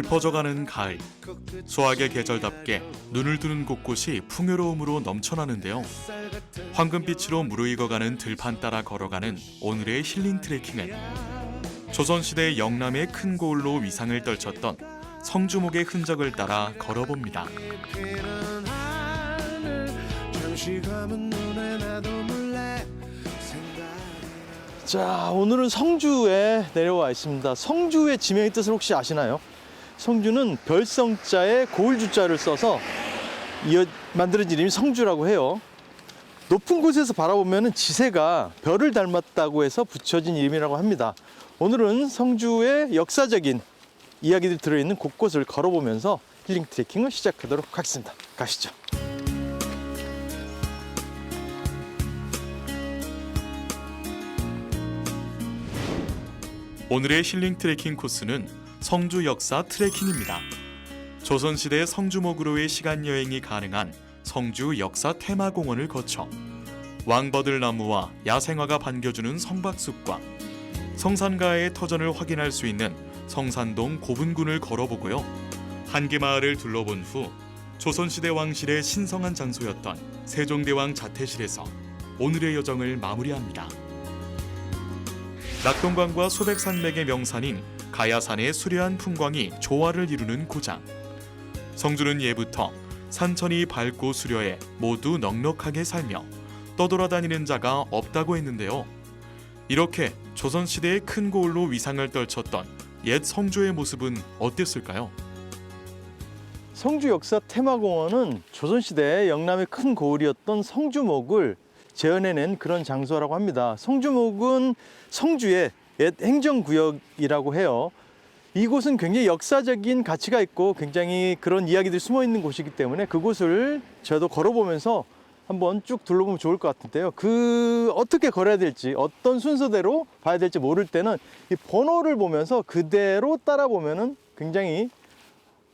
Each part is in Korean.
깊어져가는 가을, 수학의 계절답게 눈을 뜨는 곳곳이 풍요로움으로 넘쳐나는데요. 황금빛으로 무르익어가는 들판 따라 걸어가는 오늘의 힐링 트레킹은 조선시대 영남의 큰 고을로 위상을 떨쳤던 성주목의 흔적을 따라 걸어봅니다. 자, 오늘은 성주에 내려와 있습니다. 성주의 지명의 뜻을 혹시 아시나요? 성주는 별성자에 고을주자를 써서 만들어진 이름이 성주라고 해요. 높은 곳에서 바라보면 지세가 별을 닮았다고 해서 붙여진 이름이라고 합니다. 오늘은 성주의 역사적인 이야기들이 들어있는 곳곳을 걸어보면서 힐링 트레킹을 시작하도록 하겠습니다. 가시죠. 오늘의 힐링 트레킹 코스는 성주 역사 트레킹입니다. 조선시대 성주목으로의 시간여행이 가능한 성주 역사 테마공원을 거쳐 왕버들나무와 야생화가 반겨주는 성박숲과 성산가의 터전을 확인할 수 있는 성산동 고분군을 걸어보고요. 한계마을을 둘러본 후 조선시대 왕실의 신성한 장소였던 세종대왕 자태실에서 오늘의 여정을 마무리합니다. 낙동강과 수백산맥의 명산인 가야산의 수려한 풍광이 조화를 이루는 고장. 성주는 예부터 산천이 밝고 수려해 모두 넉넉하게 살며 떠돌아다니는 자가 없다고 했는데요. 이렇게 조선시대의 큰 고을로 위상을 떨쳤던 옛 성주의 모습은 어땠을까요? 성주 역사 테마공원은 조선시대 영남의 큰 고을이었던 성주목을 재현해낸 그런 장소라고 합니다. 성주목은 성주의 옛 행정구역이라고 해요. 이곳은 굉장히 역사적인 가치가 있고 굉장히 그런 이야기들이 숨어있는 곳이기 때문에 그곳을 저도 걸어보면서 한번 쭉 둘러보면 좋을 것 같은데요. 어떻게 걸어야 될지, 어떤 순서대로 봐야 될지 모를 때는 이 번호를 보면서 그대로 따라보면은 굉장히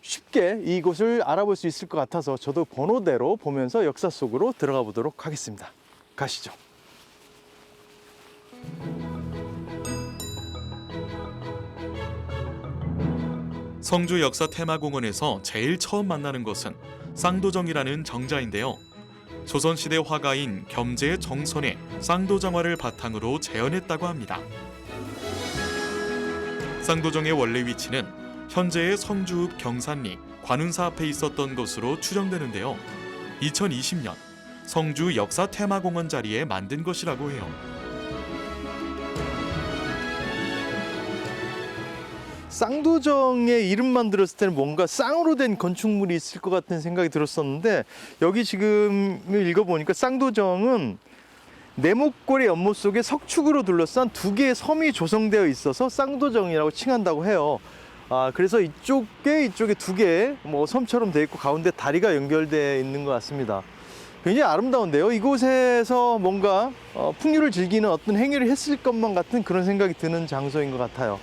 쉽게 이곳을 알아볼 수 있을 것 같아서 저도 번호대로 보면서 역사 속으로 들어가 보도록 하겠습니다. 가시죠. 성주 역사 테마공원에서 제일 처음 만나는 것은 쌍도정이라는 정자인데요. 조선시대 화가인 겸재의 정선의 쌍도정화를 바탕으로 재현했다고 합니다. 쌍도정의 원래 위치는 현재의 성주읍 경산리 관운사 앞에 있었던 것으로 추정되는데요. 2020년 성주 역사 테마공원 자리에 만든 것이라고 해요. 쌍도정의 이름만 들었을 때는 뭔가 쌍으로 된 건축물이 있을 것 같은 생각이 들었었는데 여기 지금 읽어보니까 쌍도정은 네모꼴의 연못 속에 석축으로 둘러싼 두 개의 섬이 조성되어 있어서 쌍도정이라고 칭한다고 해요. 그래서 이쪽에 두 개 섬처럼 되어 있고 가운데 다리가 연결되어 있는 것 같습니다. 굉장히 아름다운데요. 이곳에서 뭔가 풍류를 즐기는 어떤 행위를 했을 것만 같은 그런 생각이 드는 장소인 것 같아요.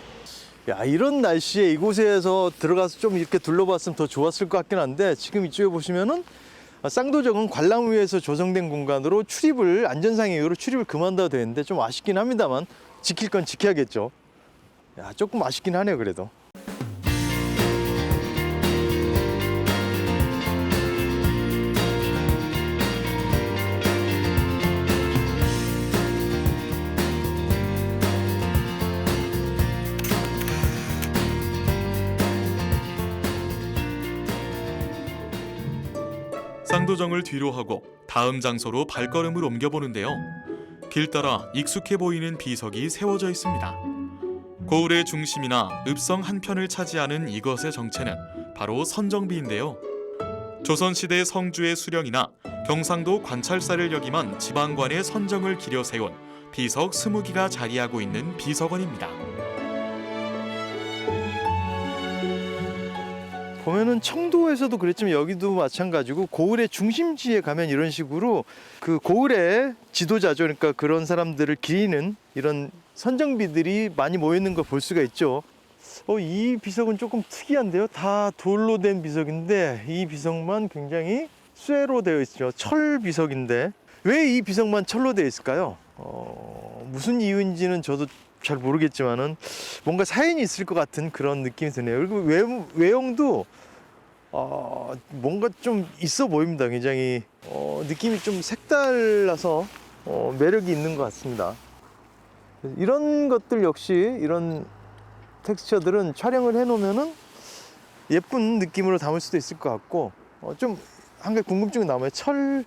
야, 이런 날씨에 이곳에서 들어가서 좀 이렇게 둘러봤으면 더 좋았을 것 같긴 한데 지금 이쪽에 보시면은 쌍도정은 관람위에서 조성된 공간으로 안전상의 이유로 출입을 금한다고 되어 있는데 좀 아쉽긴 합니다만 지킬 건 지켜야겠죠. 야, 조금 아쉽긴 하네요, 그래도. 쌍도정을 뒤로 하고 다음 장소로 발걸음을 옮겨보는데요. 길 따라 익숙해 보이는 비석이 세워져 있습니다. 고을의 중심이나 읍성 한편을 차지하는 이것의 정체는 바로 선정비인데요. 조선시대 성주의 수령이나 경상도 관찰사를 역임한 지방관의 선정을 기려 세운 비석 20기가 자리하고 있는 비석원입니다. 보면은 청도에서도 그랬지만 여기도 마찬가지고 고을의 중심지에 가면 이런 식으로 그 고을의 지도자죠. 그러니까 그런 사람들을 기리는 이런 선정비들이 많이 모여 있는 걸 볼 수가 있죠. 이 비석은 조금 특이한데요. 다 돌로 된 비석인데 이 비석만 굉장히 쇠로 되어 있죠. 철 비석인데 왜 이 비석만 철로 되어 있을까요? 무슨 이유인지는 저도 잘 모르겠지만은 뭔가 사연이 있을 것 같은 그런 느낌이 드네요. 그리고 외형도 뭔가 좀 있어 보입니다. 굉장히 느낌이 좀 색달라서 매력이 있는 것 같습니다. 이런 것들 역시 이런 텍스처들은 촬영을 해놓으면은 예쁜 느낌으로 담을 수도 있을 것 같고 좀 한 가지 궁금증이 남아요. 철,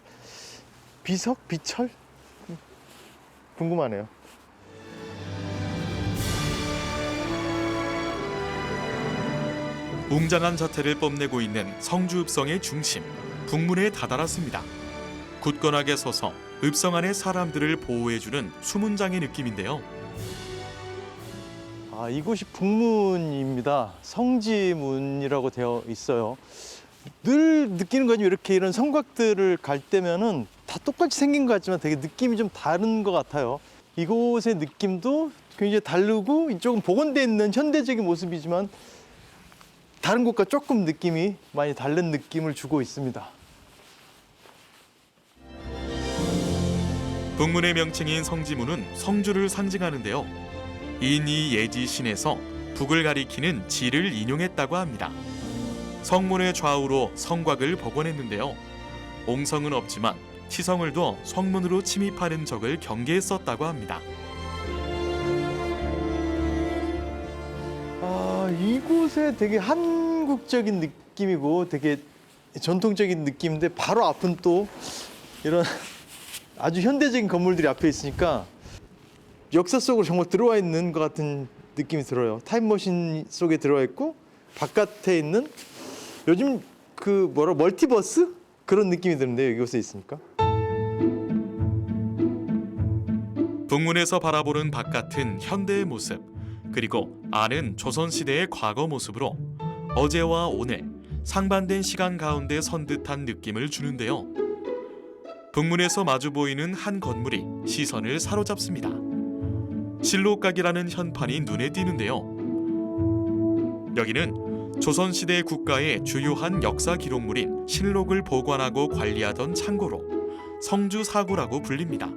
비석, 비철 궁금하네요. 웅장한 자태를 뽐내고 있는 성주 읍성의 중심, 북문에 다다랐습니다. 굳건하게 서서 읍성 안의 사람들을 보호해주는 수문장의 느낌인데요. 이곳이 북문입니다. 성지문이라고 되어 있어요. 늘 느끼는 거지 이렇게 이런 성곽들을 갈 때면은 다 똑같이 생긴 것 같지만 되게 느낌이 좀 다른 것 같아요. 이곳의 느낌도 굉장히 다르고 이쪽은 복원되어 있는 현대적인 모습이지만 다른 곳과 조금 느낌이 많이 다른 느낌을 주고 있습니다. 북문의 명칭인 성지문은 성주를 상징하는데요. 인이 예지신에서 북을 가리키는 지를 인용했다고 합니다. 성문의 좌우로 성곽을 복원했는데요. 옹성은 없지만 치성을 둬 성문으로 침입하는 적을 경계했었다고 합니다. 이곳에 되게 한국적인 느낌이고 되게 전통적인 느낌인데 바로 앞은 또 이런 아주 현대적인 건물들이 앞에 있으니까 역사 속으로 정말 들어와 있는 것 같은 느낌이 들어요. 타임머신 속에 들어와 있고 바깥에 있는 요즘 멀티버스? 그런 느낌이 드는데요. 이곳에 있으니까. 북문에서 바라보는 바깥은 현대의 모습, 그리고 안은 조선시대의 과거 모습으로 어제와 오늘 상반된 시간 가운데 선 듯한 느낌을 주는데요. 북문에서 마주 보이는 한 건물이 시선을 사로잡습니다. 실록각이라는 현판이 눈에 띄는데요. 여기는 조선시대 국가의 주요한 역사 기록물인 실록을 보관하고 관리하던 창고로 성주사구라고 불립니다.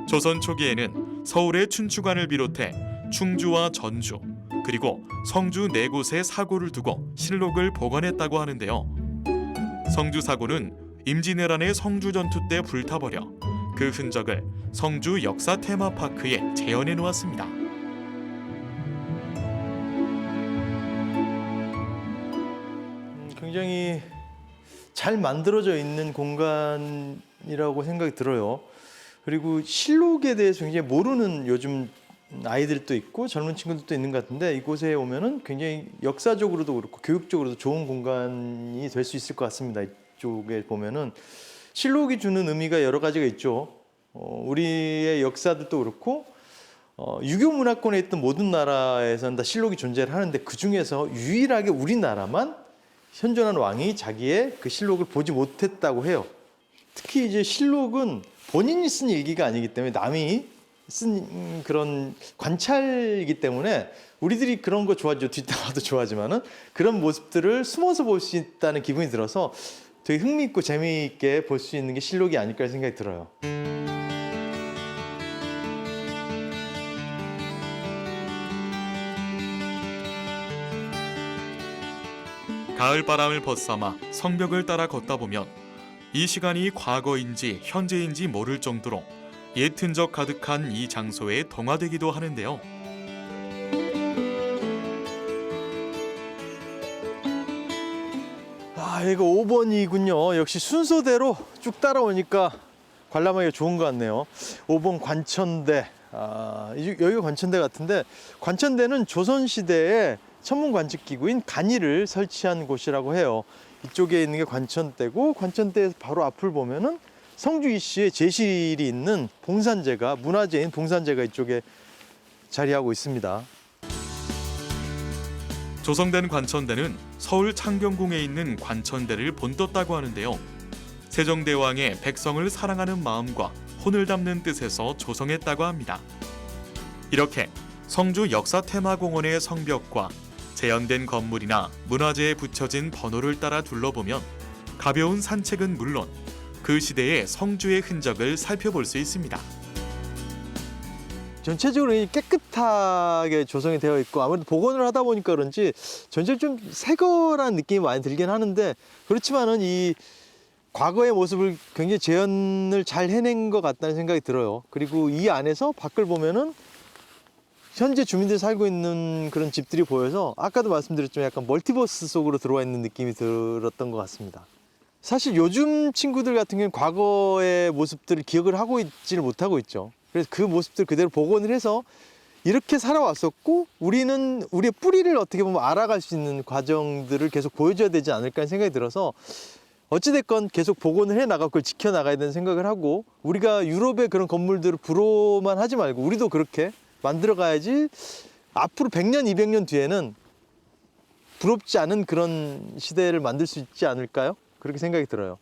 조선 초기에는 서울의 춘추관을 비롯해 충주와 전주, 그리고 성주 네 곳에 사고를 두고 실록을 보관했다고 하는데요. 성주사고는 임진왜란의 성주전투 때 불타버려 그 흔적을 성주 역사 테마파크에 재현해 놓았습니다. 굉장히 잘 만들어져 있는 공간이라고 생각이 들어요. 그리고 실록에 대해서 굉장히 모르는 요즘 아이들도 있고 젊은 친구들도 있는 것 같은데 이곳에 오면은 굉장히 역사적으로도 그렇고 교육적으로도 좋은 공간이 될 수 있을 것 같습니다. 이쪽에 보면은 실록이 주는 의미가 여러 가지가 있죠. 우리의 역사들도 그렇고 유교 문화권에 있던 모든 나라에서는 다 실록이 존재를 하는데 그 중에서 유일하게 우리나라만 현존한 왕이 자기의 그 실록을 보지 못했다고 해요. 특히 이제 실록은 본인이 쓴 일기가 아니기 때문에 남이 쓴 그런 관찰이기 때문에 우리들이 그런 거 좋아하죠. 뒷담화도 좋아하지만은 그런 모습들을 숨어서 볼 수 있다는 기분이 들어서 되게 흥미있고 재미있게 볼 수 있는 게 실록이 아닐까 생각이 들어요. 가을바람을 벗삼아 성벽을 따라 걷다 보면 이 시간이 과거인지 현재인지 모를 정도로 옛 흔적 가득한 이 장소에 동화되기도 하는데요. 이거 5번이군요. 역시 순서대로 쭉 따라오니까 관람하기가 좋은 것 같네요. 5번 관천대. 여기가 관천대 같은데 관천대는 조선시대에 천문관측기구인 간이를 설치한 곳이라고 해요. 이쪽에 있는 게 관천대고 관천대에서 바로 앞을 보면은 성주 이씨의 제실이 있는 봉산제가 문화재인 봉산제가 이쪽에 자리하고 있습니다. 조성된 관천대는 서울 창경궁에 있는 관천대를 본떴다고 하는데요. 세종대왕의 백성을 사랑하는 마음과 혼을 담는 뜻에서 조성했다고 합니다. 이렇게 성주 역사테마공원의 성벽과 재현된 건물이나 문화재에 붙여진 번호를 따라 둘러보면 가벼운 산책은 물론 그 시대의 성주의 흔적을 살펴볼 수 있습니다. 전체적으로 깨끗하게 조성이 되어 있고 아무래도 복원을 하다 보니까 그런지 전체적으로 좀 새거란 느낌이 많이 들긴 하는데 그렇지만은 이 과거의 모습을 굉장히 재현을 잘 해낸 것 같다는 생각이 들어요. 그리고 이 안에서 밖을 보면은 현재 주민들이 살고 있는 그런 집들이 보여서 아까도 말씀드렸지만 약간 멀티버스 속으로 들어와 있는 느낌이 들었던 것 같습니다. 사실 요즘 친구들 같은 경우는 과거의 모습들을 기억을 하고 있지를 못하고 있죠. 그래서 그 모습들 그대로 복원을 해서 이렇게 살아왔었고 우리는 우리의 뿌리를 어떻게 보면 알아갈 수 있는 과정들을 계속 보여줘야 되지 않을까 하는 생각이 들어서 어찌됐건 계속 복원을 해나가고 그걸 지켜나가야 되는 생각을 하고 우리가 유럽의 그런 건물들을 부러워만 하지 말고 우리도 그렇게 만들어가야지 앞으로 100년, 200년 뒤에는 부럽지 않은 그런 시대를 만들 수 있지 않을까요? 그렇게 생각이 들어요.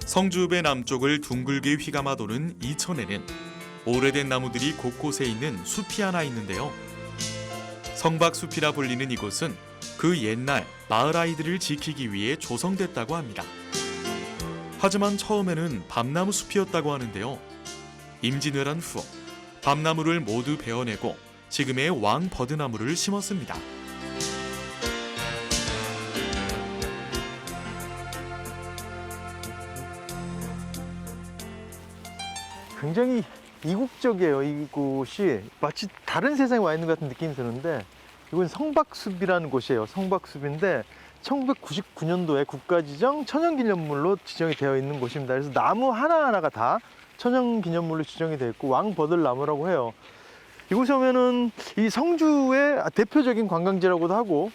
성주읍의 남쪽을 둥글게 휘감아 도는 이천에는 오래된 나무들이 곳곳에 있는 숲이 하나 있는데요. 성박숲이라 불리는 이곳은 그 옛날 마을 아이들을 지키기 위해 조성됐다고 합니다. 하지만 처음에는 밤나무 숲이었다고 하는데요. 임진왜란 후 밤나무를 모두 베어내고 지금의 왕버드나무를 심었습니다. 굉장히 이국적이에요. 이곳이 마치 다른 세상에 와 있는 것 같은 느낌이 드는데 이건 성박숲이라는 곳이에요. 성박숲인데 1999년도에 국가지정 천연기념물로 지정이 되어 있는 곳입니다. 그래서 나무 하나하나가 다 천연기념물로 지정이 되어 있고 왕버들나무라고 해요. 이곳에 오면은 이 성주의 대표적인 관광지라고도 하고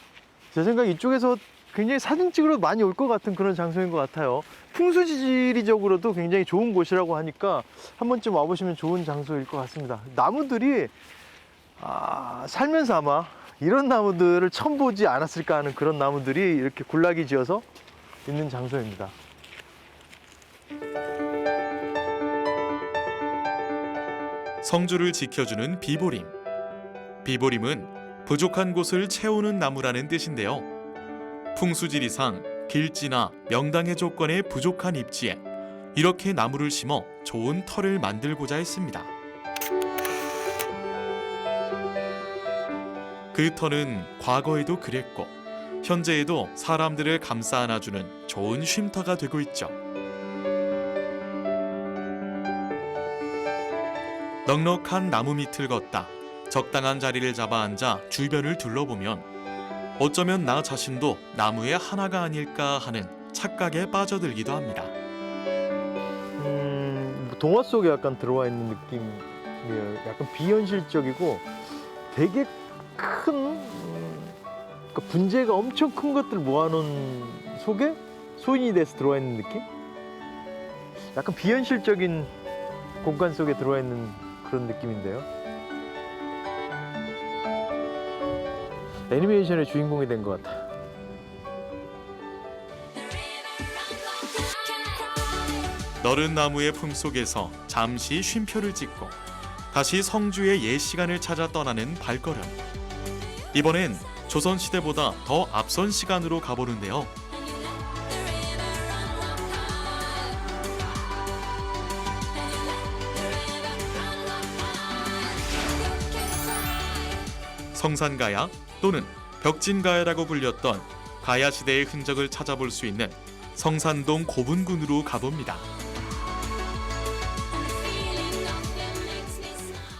제 생각에 이쪽에서 굉장히 사진 찍으러 많이 올 것 같은 그런 장소인 것 같아요. 풍수지리적으로도 굉장히 좋은 곳이라고 하니까 한 번쯤 와보시면 좋은 장소일 것 같습니다. 나무들이 살면서 아마 이런 나무들을 처음 보지 않았을까 하는 그런 나무들이 이렇게 군락이 지어서 있는 장소입니다. 성주를 지켜주는 비보림. 비보림은 부족한 곳을 채우는 나무라는 뜻인데요. 풍수지리상 길지나 명당의 조건에 부족한 입지에 이렇게 나무를 심어 좋은 터를 만들고자 했습니다. 그 터는 과거에도 그랬고 현재에도 사람들을 감싸 안아주는 좋은 쉼터가 되고 있죠. 넉넉한 나무 밑을 걷다 적당한 자리를 잡아 앉아 주변을 둘러보면 어쩌면 나 자신도 나무의 하나가 아닐까 하는 착각에 빠져들기도 합니다. 동화 속에 약간 들어와 있는 느낌이에요. 약간 비현실적이고 되게 큰 그러니까 분재가 엄청 큰 것들 모아놓은 속에 소인이 돼서 들어와 있는 느낌? 약간 비현실적인 공간 속에 들어와 있는 그런 느낌인데요. 애니메이션의 주인공이 된 것 같아요. 너른 나무의 품속에서 잠시 쉼표를 찍고 다시 성주의 옛 시간을 찾아 떠나는 발걸음. 이번엔 조선시대보다 더 앞선 시간으로 가보는데요. 성산가야 또는 벽진가야라고 불렸던 가야시대의 흔적을 찾아볼 수 있는 성산동 고분군으로 가봅니다.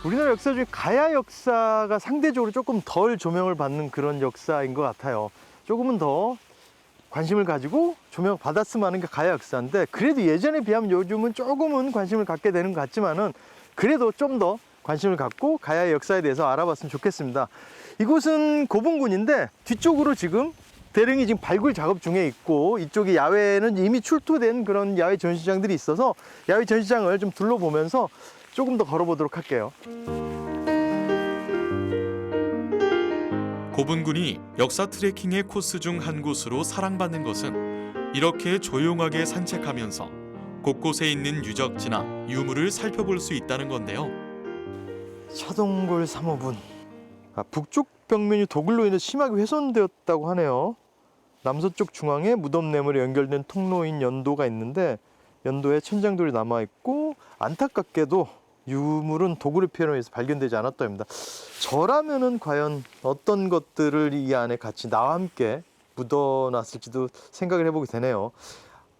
우리나라 역사 중에 가야 역사가 상대적으로 조금 덜 조명을 받는 그런 역사인 것 같아요. 조금은 더 관심을 가지고 조명받았으면 하는 게 가야 역사인데 그래도 예전에 비하면 요즘은 조금은 관심을 갖게 되는 것 같지만은 그래도 좀 더 관심을 갖고 가야의 역사에 대해서 알아봤으면 좋겠습니다. 이곳은 고분군인데 뒤쪽으로 지금 대릉이 지금 발굴 작업 중에 있고 이쪽이 야외는 이미 출토된 그런 야외 전시장들이 있어서 야외 전시장을 좀 둘러보면서 조금 더 걸어보도록 할게요. 고분군이 역사 트레킹의 코스 중 한 곳으로 사랑받는 것은 이렇게 조용하게 산책하면서 곳곳에 있는 유적지나 유물을 살펴볼 수 있다는 건데요. 차동골 3호분. 북쪽 벽면이 도굴로 인해 심하게 훼손되었다고 하네요. 남서쪽 중앙에 무덤 내물에 연결된 통로인 연도가 있는데 연도에 천장돌이 남아있고 안타깝게도 유물은 도굴의 피해로 인해서 발견되지 않았다 합니다. 저라면은 과연 어떤 것들을 이 안에 같이 나와 함께 묻어놨을지도 생각을 해보게 되네요.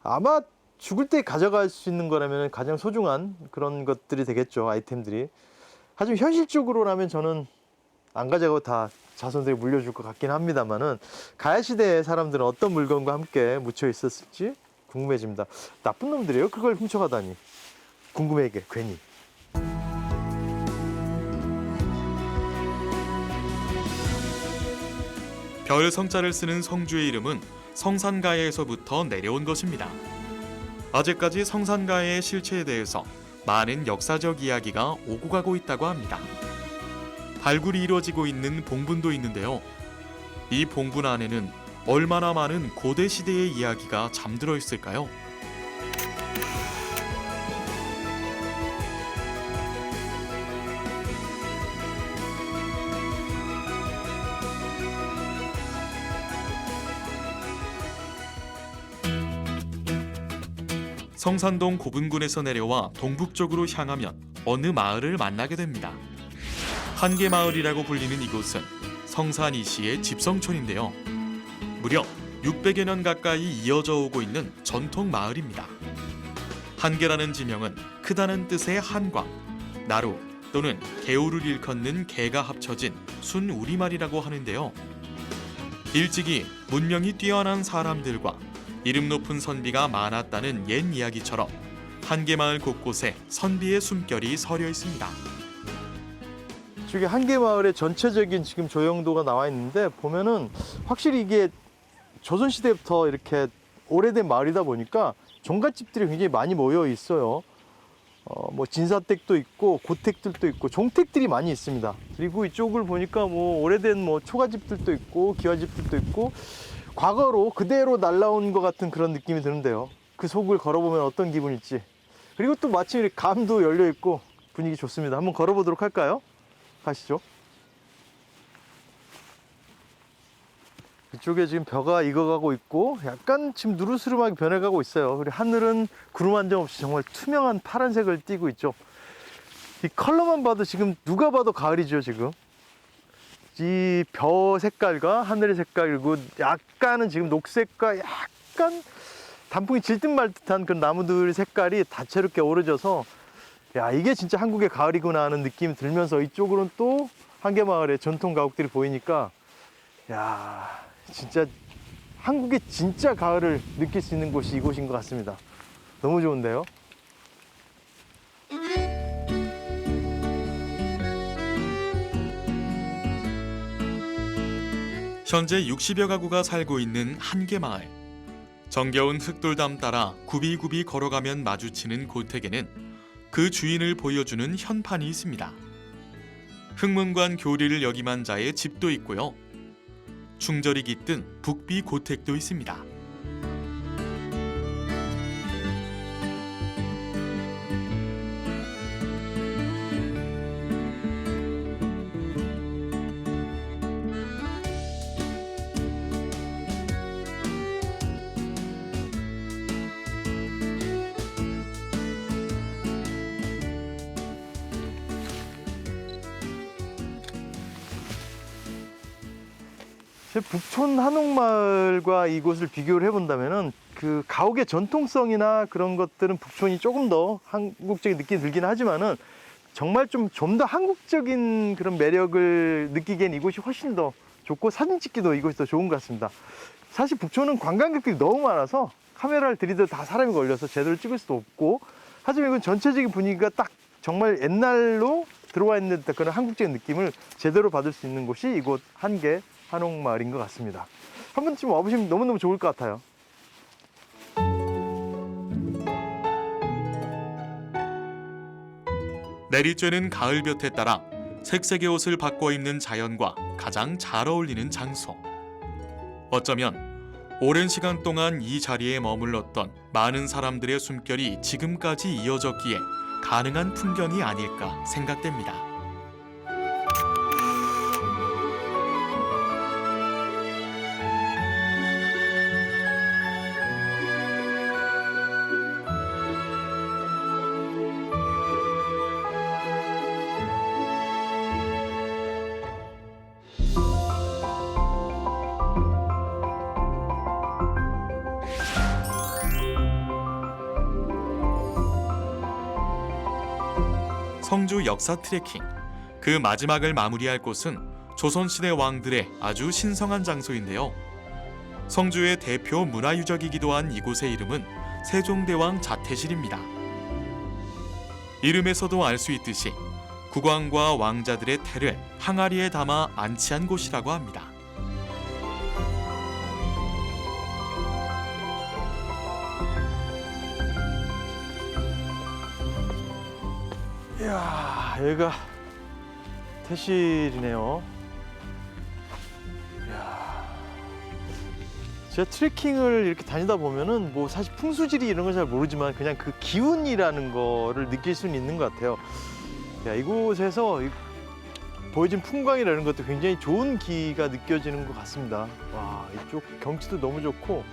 아마 죽을 때 가져갈 수 있는 거라면 가장 소중한 그런 것들이 되겠죠, 아이템들이. 하지만 현실적으로라면 저는 안 가져가고 다 자손들이 물려줄 것 같긴 합니다만은 가야시대의 사람들은 어떤 물건과 함께 묻혀 있었을지 궁금해집니다. 나쁜 놈들이에요? 그걸 훔쳐가다니. 궁금해 이게 괜히. 별 성자를 쓰는 성주의 이름은 성산가야에서부터 내려온 것입니다. 아직까지 성산가야의 실체에 대해서 많은 역사적 이야기가 오고 가고 있다고 합니다. 발굴이 이루어지고 있는 봉분도 있는데요. 이 봉분 안에는 얼마나 많은 고대 시대의 이야기가 잠들어 있을까요? 성산동 고분군에서 내려와 동북쪽으로 향하면 어느 마을을 만나게 됩니다. 한계마을이라고 불리는 이곳은 성산 이씨의 집성촌인데요. 무려 600여 년 가까이 이어져 오고 있는 전통 마을입니다. 한계라는 지명은 크다는 뜻의 한과, 나루 또는 개우를 일컫는 개가 합쳐진 순우리말이라고 하는데요. 일찍이 문명이 뛰어난 사람들과 이름 높은 선비가 많았다는 옛 이야기처럼 한계마을 곳곳에 선비의 숨결이 서려 있습니다. 저기 한계마을의 전체적인 지금 조형도가 나와 있는데 보면은 확실히 이게 조선시대부터 이렇게 오래된 마을이다 보니까 종갓집들이 굉장히 많이 모여 있어요. 뭐 진사댁도 있고 고택들도 있고 종택들이 많이 있습니다. 그리고 이쪽을 보니까 뭐 오래된 뭐 초가집들도 있고 기와집들도 있고 과거로 그대로 날라온 것 같은 그런 느낌이 드는데요. 그 속을 걸어보면 어떤 기분일지. 그리고 또 마침 이렇게 감도 열려 있고 분위기 좋습니다. 한번 걸어보도록 할까요? 가시죠. 이쪽에 지금 벼가 익어가고 있고 약간 지금 누르스름하게 변해가고 있어요. 그리고 하늘은 구름 한 점 없이 정말 투명한 파란색을 띠고 있죠. 이 컬러만 봐도 지금 누가 봐도 가을이죠, 지금. 이 벼 색깔과 하늘의 색깔 그리고 약간은 지금 녹색과 약간 단풍이 질듯 말 듯한 그런 나무들 색깔이 다채롭게 어우러져서 야 이게 진짜 한국의 가을이구나 하는 느낌이 들면서 이쪽으로는 또 한계마을의 전통 가옥들이 보이니까 야 진짜 한국의 진짜 가을을 느낄 수 있는 곳이 이곳인 것 같습니다. 너무 좋은데요? 현재 60여 가구가 살고 있는 한계마을. 정겨운 흙돌담 따라 굽이굽이 걸어가면 마주치는 고택에는 그 주인을 보여주는 현판이 있습니다. 흑문관 교리를 역임한 자의 집도 있고요. 충절이 깃든 북비 고택도 있습니다. 북촌 한옥마을과 이곳을 비교를 해본다면은 그 가옥의 전통성이나 그런 것들은 북촌이 조금 더 한국적인 느낌이 들긴 하지만은 정말 좀 더 한국적인 그런 매력을 느끼기엔 이곳이 훨씬 더 좋고 사진 찍기도 이곳이 더 좋은 것 같습니다. 사실 북촌은 관광객들이 너무 많아서 카메라를 들이대도 다 사람이 걸려서 제대로 찍을 수도 없고 하지만 이건 전체적인 분위기가 딱 정말 옛날로 들어와 있는 그런 한국적인 느낌을 제대로 받을 수 있는 곳이 이곳 한계 한옥마을인 것 같습니다. 한 번쯤 와보시면 너무너무 좋을 것 같아요. 내리쬐는 가을볕에 따라 색색의 옷을 바꿔 입는 자연과 가장 잘 어울리는 장소. 어쩌면 오랜 시간 동안 이 자리에 머물렀던 많은 사람들의 숨결이 지금까지 이어졌기에 가능한 풍경이 아닐까 생각됩니다. 성주 역사 트레킹, 그 마지막을 마무리할 곳은 조선시대 왕들의 아주 신성한 장소인데요. 성주의 대표 문화유적이기도 한 이곳의 이름은 세종대왕 자태실입니다. 이름에서도 알 수 있듯이 국왕과 왕자들의 태를 항아리에 담아 안치한 곳이라고 합니다. 이야, 여기가 태실이네요. 이야, 제가 트레킹을 이렇게 다니다 보면은 뭐 사실 풍수지리 이런 건 잘 모르지만 그냥 그 기운이라는 거를 느낄 수는 있는 것 같아요. 야, 이곳에서 보여진 풍광이라는 것도 굉장히 좋은 기가 느껴지는 것 같습니다. 와, 이쪽 경치도 너무 좋고,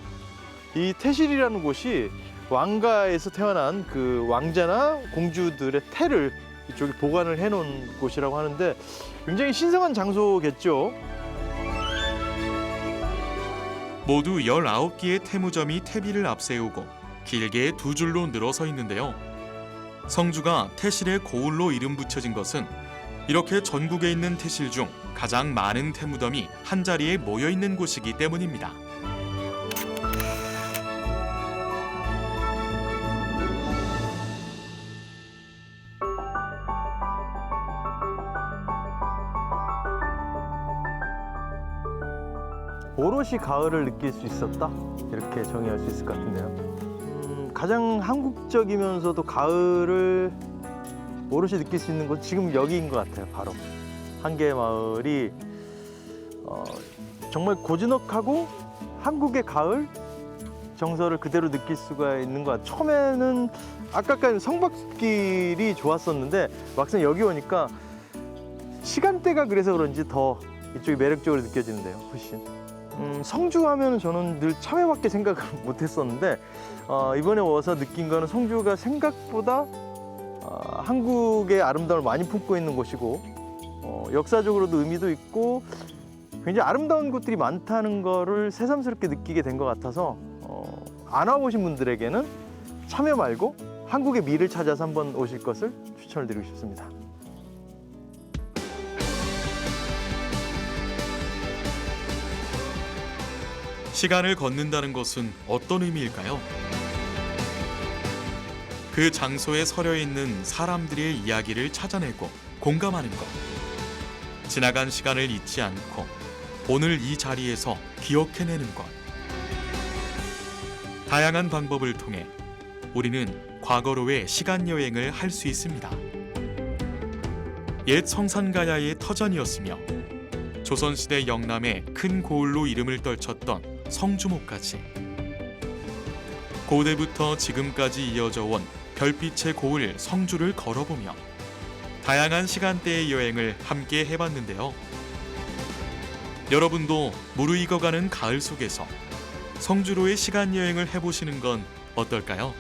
이 태실이라는 곳이 왕가에서 태어난 그 왕자나 공주들의 태를 이쪽에 보관을 해놓은 곳이라고 하는데 굉장히 신성한 장소겠죠. 모두 19개의 태무점이 태비를 앞세우고 길게 두 줄로 늘어서 있는데요. 성주가 태실의 고을로 이름 붙여진 것은 이렇게 전국에 있는 태실 중 가장 많은 태무덤이 한자리에 모여 있는 곳이기 때문입니다. 오롯이 가을을 느낄 수 있었다, 이렇게 정의할 수 있을 것 같은데요. 가장 한국적이면서도 가을을 오롯이 느낄 수 있는 곳 지금 여기인 것 같아요. 바로 한계마을이 정말 고즈넉하고 한국의 가을 정서를 그대로 느낄 수가 있는 것 같아요. 처음에는 아까까지 성곽길이 좋았었는데 막상 여기 오니까 시간대가 그래서 그런지 더 이쪽이 매력적으로 느껴지는데요. 훨씬. 성주 하면 저는 늘 참외밖에 생각을 못했었는데 이번에 와서 느낀 거는 성주가 생각보다 한국의 아름다움을 많이 품고 있는 곳이고 역사적으로도 의미도 있고 굉장히 아름다운 곳들이 많다는 거를 새삼스럽게 느끼게 된 것 같아서 안 와보신 분들에게는 참외 말고 한국의 미를 찾아서 한번 오실 것을 추천을 드리고 싶습니다. 시간을 걷는다는 것은 어떤 의미일까요? 그 장소에 서려 있는 사람들의 이야기를 찾아내고 공감하는 것. 지나간 시간을 잊지 않고 오늘 이 자리에서 기억해내는 것. 다양한 방법을 통해 우리는 과거로의 시간 여행을 할 수 있습니다. 옛 성산가야의 터전이었으며 조선시대 영남의 큰 고을로 이름을 떨쳤던 성주목까지, 고대부터 지금까지 이어져 온 별빛의 고을 성주를 걸어보며 다양한 시간대의 여행을 함께 해봤는데요. 여러분도 무르익어가는 가을 속에서 성주로의 시간 여행을 해보시는 건 어떨까요?